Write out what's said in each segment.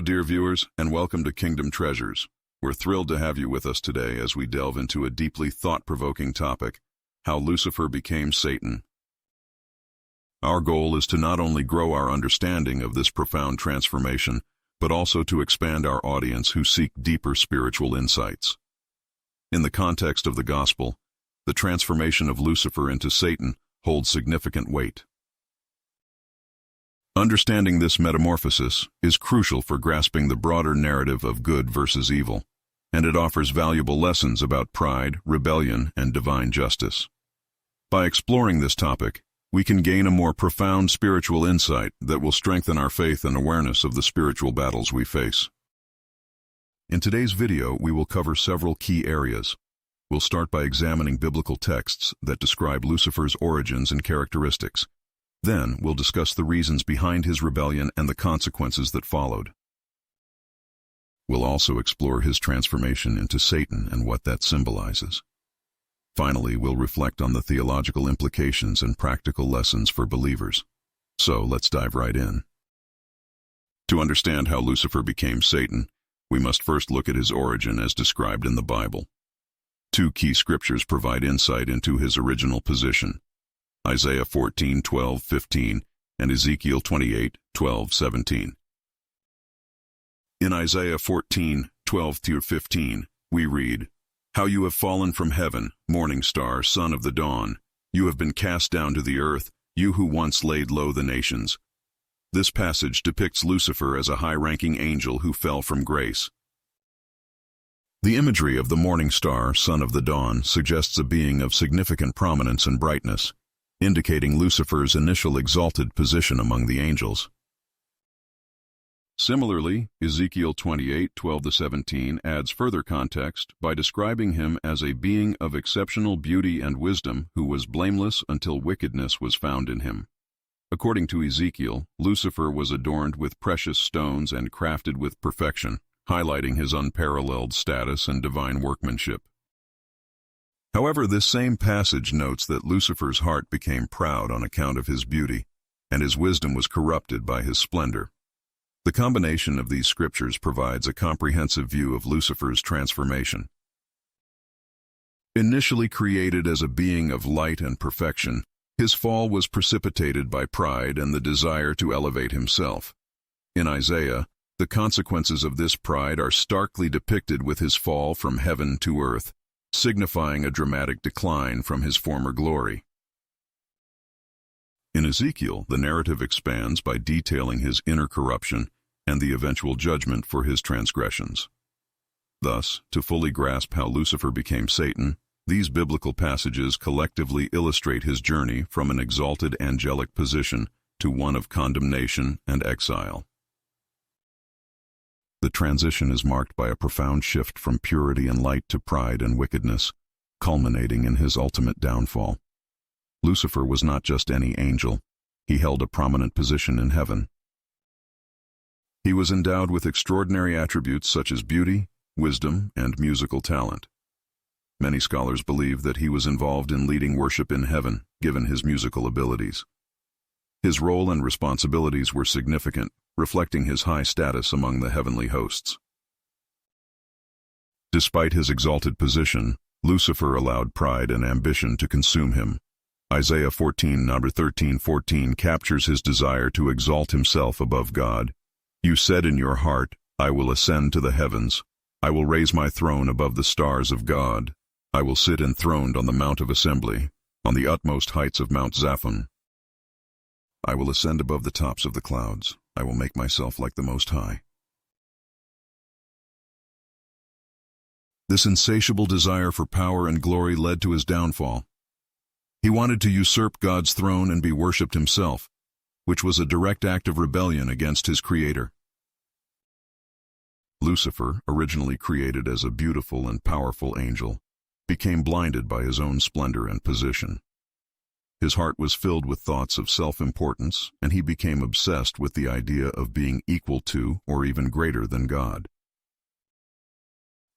dear viewers, and welcome to Kingdom Treasures. We're thrilled to have you with us today as we delve into a deeply thought-provoking topic, how Lucifer became Satan. Our goal is to not only grow our understanding of this profound transformation, but also to expand our audience who seek deeper spiritual insights. In the context of the Gospel, the transformation of Lucifer into Satan holds significant weight. Understanding this metamorphosis is crucial for grasping the broader narrative of good versus evil, and it offers valuable lessons about pride, rebellion, and divine justice. By exploring this topic, we can gain a more profound spiritual insight that will strengthen our faith and awareness of the spiritual battles we face. In today's video, we will cover several key areas. We'll start by examining biblical texts that describe Lucifer's origins and characteristics. Then, we'll discuss the reasons behind his rebellion and the consequences that followed. We'll also explore his transformation into Satan and what that symbolizes. Finally, we'll reflect on the theological implications and practical lessons for believers. So, let's dive right in. To understand how Lucifer became Satan, we must first look at his origin as described in the Bible. Two key scriptures provide insight into his original position: Isaiah 14:12-15 and Ezekiel 28:12-17. In Isaiah 14:12-15, we read, "How you have fallen from heaven, morning star, son of the dawn. You have been cast down to the earth, you who once laid low the nations." This passage depicts Lucifer as a high-ranking angel who fell from grace. The imagery of the morning star, son of the dawn, suggests a being of significant prominence and brightness, indicating Lucifer's initial exalted position among the angels. Similarly, Ezekiel 28:12-17 adds further context by describing him as a being of exceptional beauty and wisdom who was blameless until wickedness was found in him. According to Ezekiel, Lucifer was adorned with precious stones and crafted with perfection, highlighting his unparalleled status and divine workmanship. However, this same passage notes that Lucifer's heart became proud on account of his beauty, and his wisdom was corrupted by his splendor. The combination of these scriptures provides a comprehensive view of Lucifer's transformation. Initially created as a being of light and perfection, his fall was precipitated by pride and the desire to elevate himself. In Isaiah, the consequences of this pride are starkly depicted with his fall from heaven to earth, signifying a dramatic decline from his former glory. In Ezekiel, the narrative expands by detailing his inner corruption and the eventual judgment for his transgressions. Thus, to fully grasp how Lucifer became Satan, these biblical passages collectively illustrate his journey from an exalted angelic position to one of condemnation and exile. The transition is marked by a profound shift from purity and light to pride and wickedness, culminating in his ultimate downfall. Lucifer was not just any angel. He held a prominent position in heaven. He was endowed with extraordinary attributes such as beauty, wisdom, and musical talent. Many scholars believe that he was involved in leading worship in heaven, given his musical abilities. His role and responsibilities were significant, reflecting his high status among the heavenly hosts. Despite his exalted position, Lucifer allowed pride and ambition to consume him. Isaiah 14:13-14 captures his desire to exalt himself above God. "You said in your heart, I will ascend to the heavens. I will raise my throne above the stars of God. I will sit enthroned on the Mount of Assembly, on the utmost heights of Mount Zaphon. I will ascend above the tops of the clouds. I will make myself like the Most High." This insatiable desire for power and glory led to his downfall. He wanted to usurp God's throne and be worshipped himself, which was a direct act of rebellion against his Creator. Lucifer, originally created as a beautiful and powerful angel, became blinded by his own splendor and position. His heart was filled with thoughts of self-importance, and he became obsessed with the idea of being equal to or even greater than God.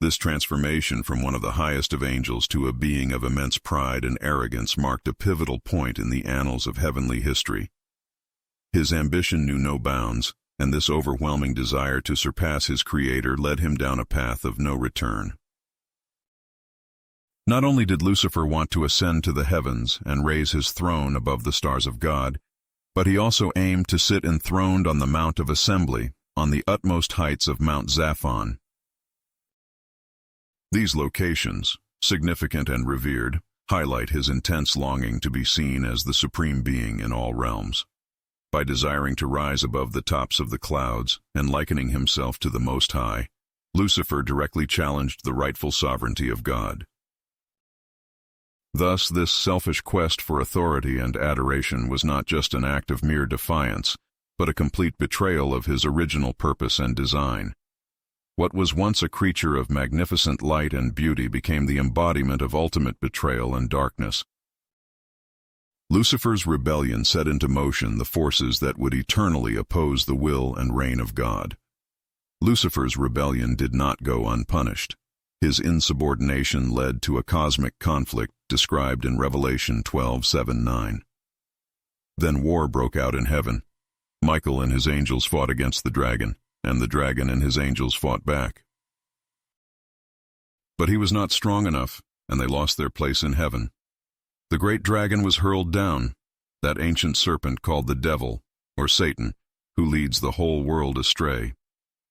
This transformation from one of the highest of angels to a being of immense pride and arrogance marked a pivotal point in the annals of heavenly history. His ambition knew no bounds, and this overwhelming desire to surpass his Creator led him down a path of no return. Not only did Lucifer want to ascend to the heavens and raise his throne above the stars of God, but he also aimed to sit enthroned on the Mount of Assembly, on the utmost heights of Mount Zaphon. These locations, significant and revered, highlight his intense longing to be seen as the supreme being in all realms. By desiring to rise above the tops of the clouds and likening himself to the Most High, Lucifer directly challenged the rightful sovereignty of God. Thus, this selfish quest for authority and adoration was not just an act of mere defiance, but a complete betrayal of his original purpose and design. What was once a creature of magnificent light and beauty became the embodiment of ultimate betrayal and darkness. Lucifer's rebellion set into motion the forces that would eternally oppose the will and reign of God. Lucifer's rebellion did not go unpunished. His insubordination led to a cosmic conflict described in Revelation 12:7-9. Then war broke out in heaven. Michael and his angels fought against the dragon, and the dragon and his angels fought back. But he was not strong enough, and they lost their place in heaven. The great dragon was hurled down, that ancient serpent called the devil, or Satan, who leads the whole world astray.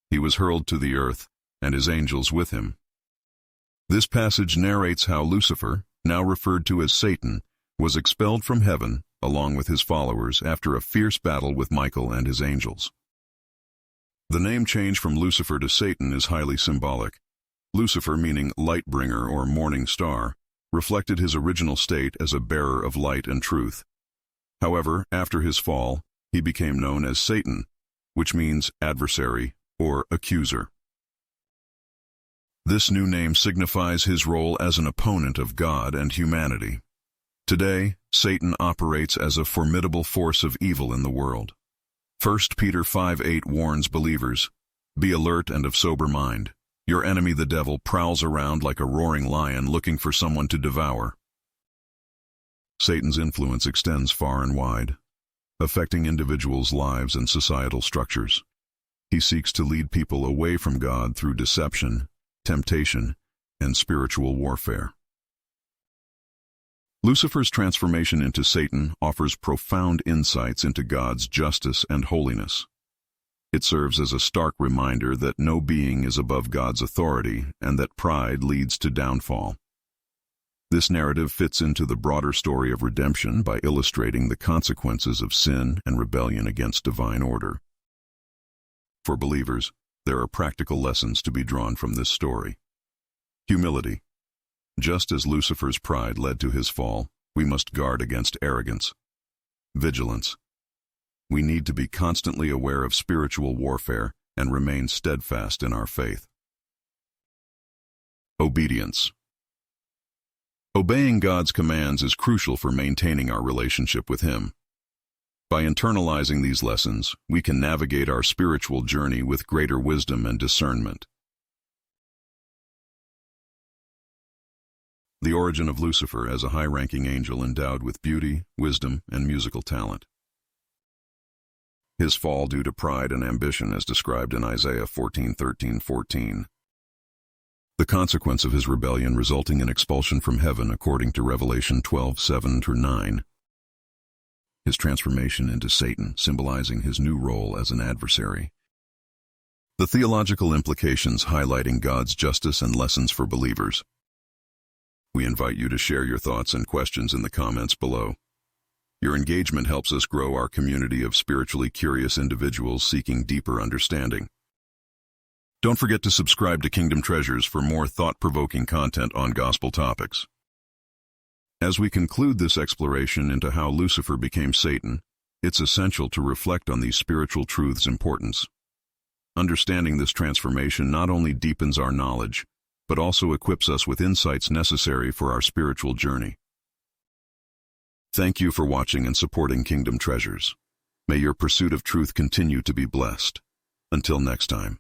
He was hurled to the earth, and his angels with him. This passage narrates how Lucifer, now referred to as Satan, was expelled from heaven along with his followers after a fierce battle with Michael and his angels. The name change from Lucifer to Satan is highly symbolic. Lucifer, meaning light bringer or morning star, reflected his original state as a bearer of light and truth. However, after his fall, he became known as Satan, which means adversary or accuser. This new name signifies his role as an opponent of God and humanity. Today, Satan operates as a formidable force of evil in the world. 1 Peter 5:8 warns believers, "Be alert and of sober mind. Your enemy the devil prowls around like a roaring lion looking for someone to devour." Satan's influence extends far and wide, affecting individuals' lives and societal structures. He seeks to lead people away from God through deception, temptation, and spiritual warfare. Lucifer's transformation into Satan offers profound insights into God's justice and holiness. It serves as a stark reminder that no being is above God's authority and that pride leads to downfall. This narrative fits into the broader story of redemption by illustrating the consequences of sin and rebellion against divine order. For believers, there are practical lessons to be drawn from this story. Humility. Just as Lucifer's pride led to his fall, we must guard against arrogance. Vigilance. We need to be constantly aware of spiritual warfare and remain steadfast in our faith. Obedience. Obeying God's commands is crucial for maintaining our relationship with Him. By internalizing these lessons, we can navigate our spiritual journey with greater wisdom and discernment. The origin of Lucifer as a high-ranking angel endowed with beauty, wisdom, and musical talent. His fall due to pride and ambition as described in Isaiah 14:13-14. The consequence of his rebellion resulting in expulsion from heaven according to Revelation 12:7-9. His transformation into Satan, symbolizing his new role as an adversary. The theological implications highlighting God's justice and lessons for believers. We invite you to share your thoughts and questions in the comments below. Your engagement helps us grow our community of spiritually curious individuals seeking deeper understanding. Don't forget to subscribe to Kingdom Treasures for more thought-provoking content on gospel topics. As we conclude this exploration into how Lucifer became Satan, it's essential to reflect on these spiritual truths' importance. Understanding this transformation not only deepens our knowledge, but also equips us with insights necessary for our spiritual journey. Thank you for watching and supporting Kingdom Treasures. May your pursuit of truth continue to be blessed. Until next time.